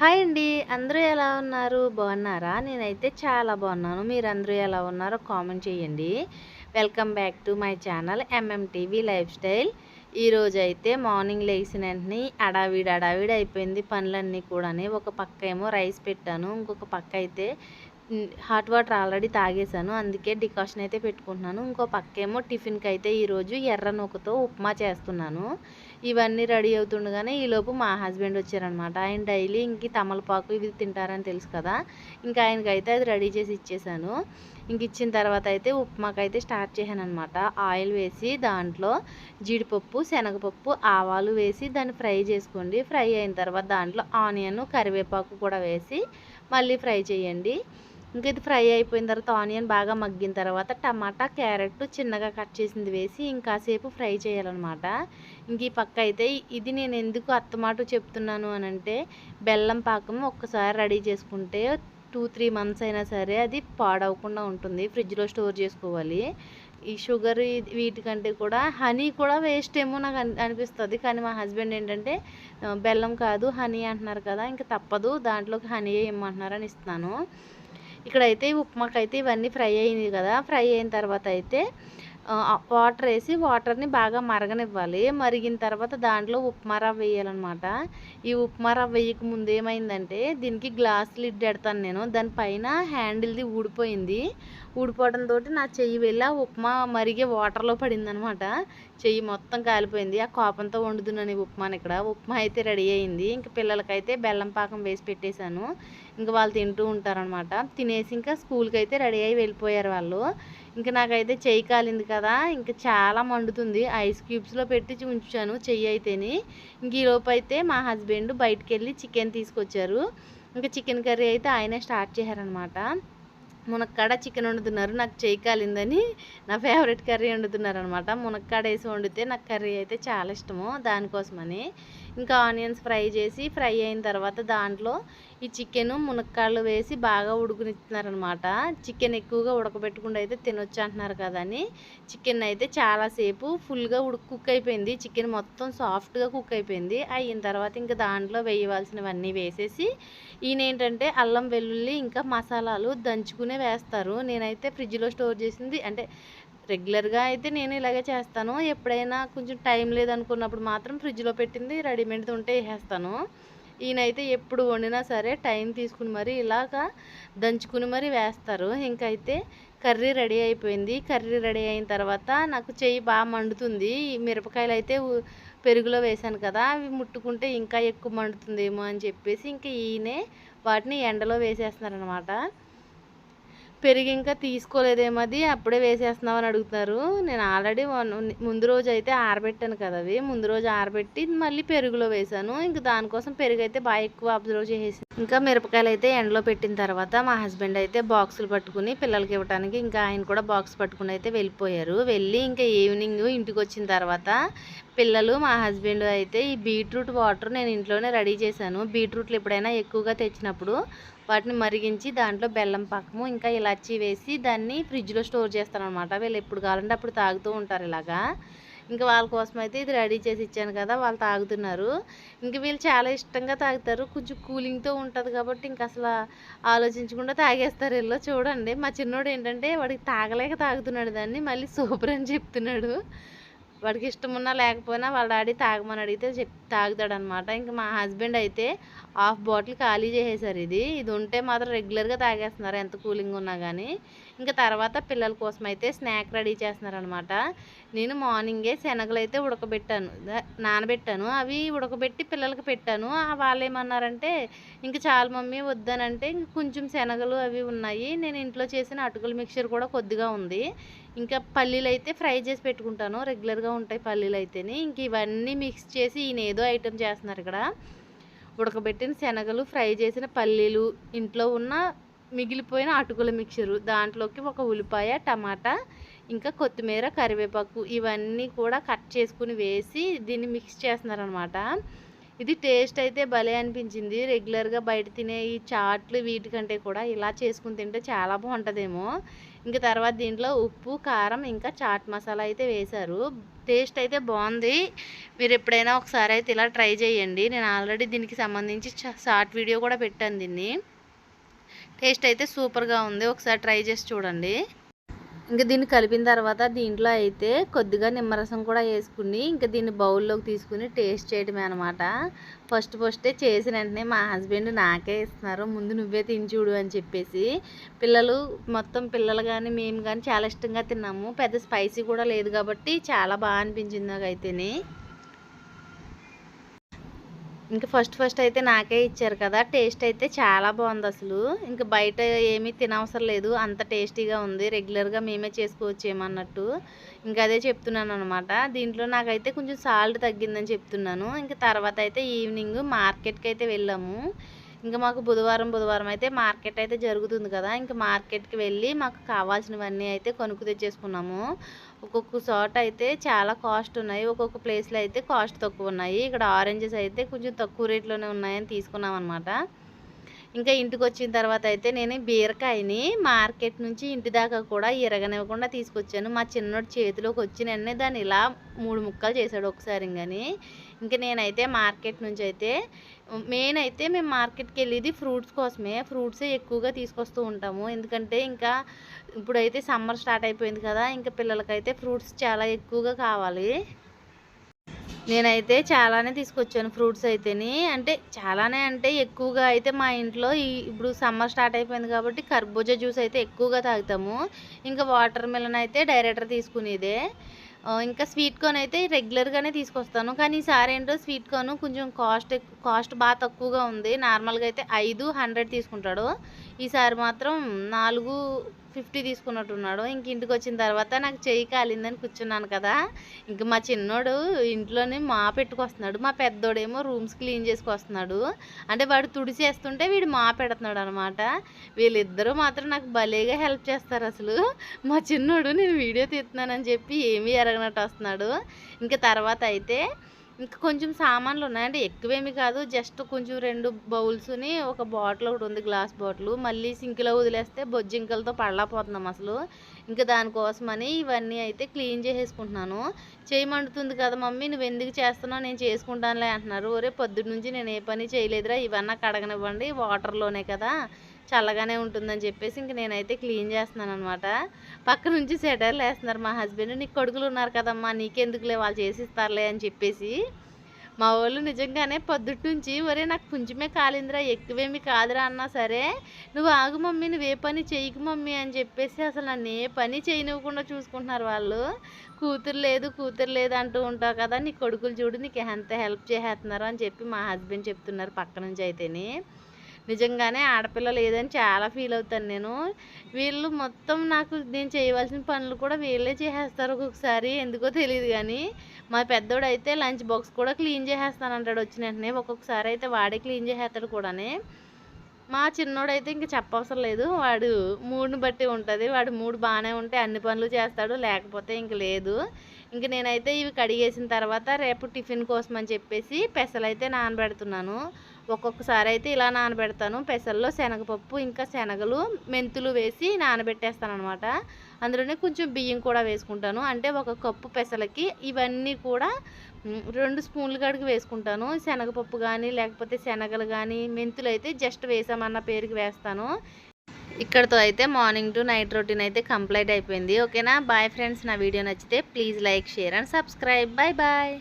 Hi అండి. అందరూ ఎలా ఉన్నారు? బాగున్నారా? నేనైతే చాలా బాగున్నాను. మీరందరూ ఎలా ఉన్నారో కామెంట్ చేయండి. Welcome back to my channel MMTV lifestyle. ఈరోజైతే మార్నింగ్ లేచిన వెంటనే అడావిడి అయిపోయింది పనులన్నీ కూడాని. ఒక పక్క ఏమో రైస్ పెట్టాను. ఇంకొక పక్క అయితే హాట్ వాటర్ ఆల్రెడీ తాగేసాను. అందుకే డికాషన్ అయితే పెట్టుకుంటున్నాను. ఇంకో పక్కేమో టిఫిన్కి అయితే ఈరోజు ఎర్ర నూకతో ఉప్మా చేస్తున్నాను. ఇవన్నీ రెడీ అవుతుండగానే ఈలోపు మా హస్బెండ్ వచ్చారనమాట. ఆయన డైలీ ఇంక తమలపాకు ఇవి తింటారని తెలుసు కదా, ఇంకా ఆయనకైతే అది రెడీ చేసి ఇచ్చేసాను. ఇంక ఇచ్చిన తర్వాత అయితే ఉప్మాకైతే స్టార్ట్ చేశాను అనమాట. ఆయిల్ వేసి దాంట్లో జీడిపప్పు, శనగపప్పు, ఆవాలు వేసి దాన్ని ఫ్రై చేసుకోండి. ఫ్రై అయిన తర్వాత దాంట్లో ఆనియన్, కరివేపాకు కూడా వేసి మళ్ళీ ఫ్రై చేయండి. ఇంకా ఇది ఫ్రై అయిపోయిన తర్వాత ఆనియన్ బాగా మగ్గిన తర్వాత టమాటా, క్యారెట్ చిన్నగా కట్ చేసింది వేసి ఇంకాసేపు ఫ్రై చేయాలన్నమాట. ఇంక ఈ పక్క అయితే ఇది నేను ఎందుకు అత్తమాట చెప్తున్నాను అని అంటే, బెల్లం పాకం ఒక్కసారి రెడీ చేసుకుంటే 2-3 మంత్స్ అయినా సరే అది పాడవకుండా ఉంటుంది. ఫ్రిడ్జ్లో స్టోర్ చేసుకోవాలి. ఈ షుగర్ వీటికంటే కూడా హనీ కూడా వేస్ట్ ఏమో నాకు అనిపిస్తుంది. కానీ మా హస్బెండ్ ఏంటంటే బెల్లం కాదు హనీ అంటున్నారు కదా, ఇంకా తప్పదు దాంట్లోకి హనీ ఏమంటున్నారని ఇస్తున్నాను. ఇక్కడైతే ఉప్మాకైతే ఇవన్నీ ఫ్రై అయింది కదా, ఫ్రై అయిన తర్వాత అయితే వాటర్ వేసి వాటర్ని బాగా మరగనివ్వాలి. మరిగిన తర్వాత దాంట్లో ఉప్మా రవ్వ వేయాలన్నమాట. ఈ ఉప్మా రవ్వ వేయక ముందు ఏమైందంటే దీనికి గ్లాస్ లిడ్ పెడతాను నేను, దానిపైన హ్యాండిల్ది ఊడిపోయింది. ఊడిపోవడంతో నా చెయ్యి వెళ్ళి ఆ ఉప్మా మరిగే వాటర్లో పడిందనమాట. చెయ్యి మొత్తం కాలిపోయింది. ఆ కోపంతో వండుతున్నాను ఈ ఉప్మాని. ఇక్కడ ఉప్మా అయితే రెడీ అయింది. ఇంక పిల్లలకైతే బెల్లం పాకం వేసి పెట్టేశాను. ఇంకా వాళ్ళు తింటూ ఉంటారనమాట. తినేసి ఇంకా స్కూల్కి అయితే రెడీ అయ్యి వెళ్ళిపోయారు వాళ్ళు. ఇంకా నాకైతే చెయ్యి కాలింది కదా, ఇంకా చాలా మండుతుంది. ఐస్ క్యూబ్స్లో పెట్టి ఉంచాను చెయ్యి అయితేని. ఇంక ఈలోపు అయితే మా హస్బెండ్ బయటికి వెళ్ళి చికెన్ తీసుకొచ్చారు. ఇంకా చికెన్ కర్రీ అయితే ఆయనే స్టార్ట్ చేశారనమాట. మునక్కాడ చికెన్ వండుతున్నారు. నాకు చెయ్యి కాలిందని నా ఫేవరెట్ కర్రీ వండుతున్నారు అనమాట. మునక్కాడ వేసి వండితే నాకు కర్రీ అయితే చాలా ఇష్టము, దానికోసమని. ఇంకా ఆనియన్స్ ఫ్రై చేసి ఫ్రై అయిన తర్వాత దాంట్లో ఈ చికెను మునక్కాళ్ళు వేసి బాగా ఉడుకునిస్తున్నారనమాట. చికెన్ ఎక్కువగా ఉడకబెట్టకుండా అయితే తినొచ్చు అంటున్నారు కదా అని చికెన్ అయితే చాలాసేపు ఫుల్గా కుక్ అయిపోయింది. చికెన్ మొత్తం సాఫ్ట్గా కుక్ అయిపోయింది. అయిన తర్వాత ఇంకా దాంట్లో వేయవలసినవన్నీ వేసేసి ఈయన ఏంటంటే అల్లం వెల్లుల్లి ఇంకా మసాలాలు దంచుకునే వేస్తారు. నేనైతే ఫ్రిడ్జ్లో స్టోర్ చేసింది అంటే రెగ్యులర్గా అయితే నేను ఇలాగే చేస్తాను. ఎప్పుడైనా కొంచెం టైం లేదనుకున్నప్పుడు మాత్రం ఫ్రిడ్జ్లో పెట్టింది రెడీమేడ్ది ఉంటే వేసేస్తాను. ఈయనైతే ఎప్పుడు వండినా సరే టైం తీసుకుని మరి ఇలాగా దంచుకుని మరి వేస్తారు. ఇంకైతే కర్రీ రెడీ అయిపోయింది. కర్రీ రెడీ అయిన తర్వాత నాకు చెయ్యి బాగా మండుతుంది. మిరపకాయలు అయితే పెరుగులో వేశాను కదా, అవి ముట్టుకుంటే ఇంకా ఎక్కువ మండుతుందేమో అని చెప్పేసి ఇంకా ఈయనే వాటిని ఎండలో వేసేస్తున్నారనమాట. పెరుగు ఇంకా తీసుకోలేదేమో, అది అప్పుడే వేసేస్తున్నావు అని అడుగుతున్నారు. నేను ఆల్రెడీ ముందు రోజు అయితే ఆరబెట్టాను కదా, అవి ముందు రోజు ఆరబెట్టి మళ్ళీ పెరుగులో వేశాను. ఇంకా దానికోసం పెరుగు అయితే బాగా ఎక్కువ అబ్జర్వ్ చేసేసి ఇంకా మిరపకాయలు అయితే ఎండలో పెట్టిన తర్వాత మా హస్బెండ్ అయితే బాక్సులు పట్టుకుని పిల్లలకి ఇవ్వడానికి ఇంకా ఆయన కూడా బాక్స్ పట్టుకుని అయితే వెళ్ళిపోయారు. వెళ్ళి ఇంకా ఈవినింగ్ ఇంటికి వచ్చిన తర్వాత పిల్లలు మా హస్బెండ్ అయితే ఈ బీట్రూట్ వాటర్ నేను ఇంట్లోనే రెడీ చేశాను. బీట్రూట్లు ఎప్పుడైనా ఎక్కువగా తెచ్చినప్పుడు వాటిని మరిగించి దాంట్లో బెల్లం పాకము ఇంకా ఇలాచీ వేసి దాన్ని ఫ్రిడ్జ్లో స్టోర్ చేస్తానమాట. వీళ్ళు ఎప్పుడు కావాలంటే అప్పుడు తాగుతూ ఉంటారు ఇలాగా. ఇంకా వాళ్ళ కోసం అయితే ఇది రెడీ చేసి ఇచ్చాను కదా, వాళ్ళు తాగుతున్నారు. ఇంక వీళ్ళు చాలా ఇష్టంగా తాగుతారు. కొంచెం కూలింగ్తో ఉంటుంది కాబట్టి ఇంక అసలు ఆలోచించకుండా తాగేస్తారు వీళ్ళు. చూడండి మా చిన్నోడు ఏంటంటే వాడికి తాగలేక తాగుతున్నాడు దాన్ని, మళ్ళీ సూపర్ అని చెప్తున్నాడు. వాడికి ఇష్టం ఉన్నా లేకపోయినా వాళ్ళ డాడీ తాగమని అడిగితే తాగుతాడనమాట. ఇంకా మా హస్బెండ్ అయితే హాఫ్ బాటిల్ ఖాళీ చేసేసారు. ఇది ఉంటే మాత్రం రెగ్యులర్గా తాగేస్తున్నారు ఎంత కూలింగ్ ఉన్నా కానీ. ఇంకా తర్వాత పిల్లల కోసం అయితే స్నాక్ రెడీ చేస్తున్నారనమాట. నేను మార్నింగే శనగలు అయితే నానబెట్టాను. అవి ఉడకబెట్టి పిల్లలకి పెట్టాను. వాళ్ళు ఏమన్నారంటే ఇంకా చాలు మమ్మీ వద్దనంటే ఇంక కొంచెం శనగలు అవి ఉన్నాయి. నేను ఇంట్లో చేసిన అటుకుల మిక్చర్ కూడా కొద్దిగా ఉంది. ఇంకా పల్లీలు అయితే ఫ్రై చేసి పెట్టుకుంటాను, రెగ్యులర్గా ఉంటాయి పల్లీలు అయితేనే. ఇంక ఇవన్నీ మిక్స్ చేసి ఈయన ఏదో ఐటెం చేస్తున్నారు ఇక్కడ. ఉడకబెట్టిన శనగలు, ఫ్రై చేసిన పల్లీలు, ఇంట్లో ఉన్న మిగిలిపోయిన అటుకుల మిక్చరు, దాంట్లోకి ఒక ఉల్లిపాయ, టమాటా, ఇంకా కొత్తిమీర, కరివేపాకు ఇవన్నీ కూడా కట్ చేసుకుని వేసి దీన్ని మిక్స్ చేస్తున్నారనమాట. ఇది టేస్ట్ అయితే భలే అనిపించింది. రెగ్యులర్గా బయట తినే ఈ చాట్లు వీటికంటే కూడా ఇలా చేసుకుని తింటే చాలా బాగుంటుందేమో. ఇంకా తర్వాత దీంట్లో ఉప్పు, కారం, ఇంకా చాట్ మసాలా అయితే వేశారు. టేస్ట్ అయితే బాగుంది. మీరు ఎప్పుడైనా ఒకసారి అయితే ఇలా ట్రై చేయండి. నేను ఆల్రెడీ దీనికి సంబంధించి షార్ట్ వీడియో కూడా పెట్టాను దీన్ని. టేస్ట్ అయితే సూపర్గా ఉంది. ఒకసారి ట్రై చేసి చూడండి. ఇంకా దీన్ని కలిపిన తర్వాత దీంట్లో అయితే కొద్దిగా నిమ్మరసం కూడా వేసుకుని ఇంకా దీన్ని బౌల్లోకి తీసుకుని టేస్ట్ చేయడమే అనమాట. ఫస్టే చేసిన వెంటనే మా హస్బెండ్ నాకే ఇస్తున్నారు, ముందు నువ్వే తిని చూడు అని చెప్పేసి. పిల్లలు కానీ మేము కానీ చాలా ఇష్టంగా తిన్నాము. పెద్ద స్పైసీ కూడా లేదు కాబట్టి చాలా బాగా అనిపించింది నాకైతేనే. ఇంకా ఫస్ట్ అయితే నాకే ఇచ్చారు కదా, టేస్ట్ అయితే చాలా బాగుంది అసలు. ఇంకా బయట ఏమీ తినవసరం లేదు, అంత టేస్టీగా ఉంది. రెగ్యులర్గా మేమే చేసుకోవచ్చు ఏమన్నట్టు. ఇంకా అదే చెప్తున్నాను అనమాట. దీంట్లో నాకైతే కొంచెం సాల్ట్ తగ్గిందని చెప్తున్నాను. ఇంకా తర్వాత అయితే ఈవినింగ్ మార్కెట్కి అయితే వెళ్ళాము. ఇంకా మాకు బుధవారం అయితే మార్కెట్ అయితే జరుగుతుంది కదా, ఇంకా మార్కెట్కి వెళ్ళి మాకు కావాల్సినవన్నీ అయితే కొనుక్కు తెచ్చేసుకున్నాము. ఒక్కొక్క చోట అయితే చాలా కాస్ట్ ఉన్నాయి, ఒక్కొక్క ప్లేస్లో అయితే కాస్ట్ తక్కువ ఉన్నాయి. ఇక్కడ ఆరెంజెస్ అయితే కొంచెం తక్కువ రేట్లోనే ఉన్నాయని తీసుకున్నాం అనమాట. ఇంకా ఇంటికి వచ్చిన తర్వాత అయితే నేను బీరకాయని మార్కెట్ నుంచి ఇంటి దాకా కూడా ఇరగనివ్వకుండా తీసుకొచ్చాను. మా చిన్నోడు చేతిలోకి వచ్చిన వెంటనే దాన్ని ఇలా 3 ముక్కలు చేశాడు ఒకసారి. ఇంకా నేనైతే మార్కెట్ నుంచి అయితే మెయిన్ అయితే మేము మార్కెట్కి వెళ్ళేది ఫ్రూట్స్ కోసమే. ఫ్రూట్సే ఎక్కువగా తీసుకొస్తూ ఉంటాము. ఎందుకంటే ఇంకా ఇప్పుడైతే సమ్మర్ స్టార్ట్ అయిపోయింది కదా, ఇంకా పిల్లలకైతే ఫ్రూట్స్ చాలా ఎక్కువగా కావాలి. నేనైతే చాలానే తీసుకొచ్చాను ఫ్రూట్స్ అయితేని. అంటే ఎక్కువగా అయితే మా ఇంట్లో ఇప్పుడు సమ్మర్ స్టార్ట్ అయిపోయింది కాబట్టి కర్బూజా జ్యూస్ అయితే ఎక్కువగా తాగుతాము. ఇంకా వాటర్ మిలన్ అయితే డైరెక్టర్ తీసుకునేదే. ఇంకా స్వీట్ కార్న్ అయితే రెగ్యులర్గానే తీసుకొస్తాను. కానీ ఈసారి ఏంటో స్వీట్ కార్న్ కొంచెం కాస్ట్ బాగా తక్కువగా ఉంది. నార్మల్గా అయితే 500 తీసుకుంటాడు, ఈసారి మాత్రం 450 తీసుకున్నట్టున్నాడు. ఇంక ఇంటికి వచ్చిన తర్వాత నాకు చెయ్యి కాలిందని కూర్చున్నాను కదా, ఇంక మా చిన్నోడు ఇంట్లోనే పెట్టుకొస్తున్నాడు, మా పెద్దోడేమో రూమ్స్ క్లీన్ చేసుకొస్తున్నాడు. అంటే వాడు తుడిచేస్తుంటే వీడు పెడుతున్నాడు అనమాట. వీళ్ళిద్దరూ మాత్రం నాకు భలేగా హెల్ప్ చేస్తారు అసలు. మా చిన్నోడు నేను వీడియో తీస్తున్నానని చెప్పి ఏమీ ఎరగనట్టు వస్తున్నాడు. ఇంకా తర్వాత అయితే ఇంకా కొంచెం సామాన్లు ఉన్నాయి, అంటే ఎక్కువేమీ కాదు, జస్ట్ కొంచెం 2 బౌల్స్ని ఒక బాటిల్ ఒకటి ఉంది, గ్లాస్ బాటిల్. మళ్ళీ సింక్లో వదిలేస్తే బొజ్జింకలతో పడలేకపోతున్నాం అసలు. ఇంకా దానికోసమని ఇవన్నీ అయితే క్లీన్ చేసేసుకుంటున్నాను. చేయి మండుతుంది కదా మమ్మీ, నువ్వు ఎందుకు చేస్తున్నావు, నేను చేసుకుంటానులే అంటున్నారు. ఒరే పొద్దున్న నుంచి నేను ఏ పని చేయలేదురా, ఇవన్నీ కడగనివ్వండి, వాటర్లోనే కదా చల్లగానే ఉంటుందని చెప్పేసి ఇంక నేనైతే క్లీన్ చేస్తున్నాను అనమాట. పక్క నుంచి సెటర్లు వేస్తున్నారు మా హస్బెండ్, నీకు కొడుకులు ఉన్నారు కదమ్మా, నీకెందుకులే, వాళ్ళు చేసిస్తారులే అని చెప్పేసి. మా వాళ్ళు నిజంగానే పొద్దుటి నుంచి ఒరే నాకు కొంచెమే కాలిందిరా, ఎక్కువేమి కాదురా అన్నా సరే, నువ్వు ఆగు మమ్మీ, నువ్వు ఏ పని చేయకు మమ్మీ అని చెప్పేసి అసలు నన్ను ఏ పని చేయనివ్వకుండా చూసుకుంటున్నారు వాళ్ళు. కూతురు లేదు అంటూ ఉంటావు కదా, నీ కొడుకులు చూడు నీకు ఎంత హెల్ప్ చేసేస్తున్నారు అని చెప్పి మా హస్బెండ్ చెప్తున్నారు పక్క నుంచి అయితేనే. నిజంగానే ఆడపిల్ల లేదని చాలా ఫీల్ అవుతాను నేను. వీళ్ళు మొత్తం నేను చేయవలసిన పనులు కూడా వీళ్ళే చేసేస్తారు ఒక్కొక్కసారి, ఎందుకో తెలియదు. కానీ మా పెద్దోడైతే లంచ్ బాక్స్ కూడా క్లీన్ చేసేస్తానంటాడు వచ్చిన వెంటనే. ఒక్కొక్కసారి అయితే వాడే క్లీన్ చేసేస్తాడు కూడానే. మా చిన్నోడైతే ఇంక చెప్పవసరం లేదు, వాడు మూడ్ని బట్టి ఉంటుంది. వాడు మూడ్ బాగానే ఉంటే అన్ని పనులు చేస్తాడు, లేకపోతే ఇంక లేదు. ఇంక నేనైతే ఇవి కడిగేసిన తర్వాత రేపు టిఫిన్ కోసం అని చెప్పేసి పెసలైతే నానబెడుతున్నాను. ఒక్కొక్కసారి అయితే ఇలా నానబెడతాను. పెసల్లో శనగపప్పు, ఇంకా శనగలు, మెంతులు వేసి నానబెట్టేస్తాను అనమాట. అందులోనే కొంచెం బియ్యం కూడా వేసుకుంటాను. అంటే 1 కప్పు పెసలకి ఇవన్నీ కూడా 2 స్పూన్లు కాడికి వేసుకుంటాను. శనగపప్పు కానీ లేకపోతే శనగలు కానీ, మెంతులు అయితే జస్ట్ వేసామన్న పేరుకి వేస్తాను. ఇక్కడితో అయితే మార్నింగ్ టు నైట్ రొటీన్ అయితే కంప్లీట్ అయిపోయింది. ఓకేనా, బాయ్ ఫ్రెండ్స్. నా వీడియో నచ్చితే please like, share and subscribe. Bye bye.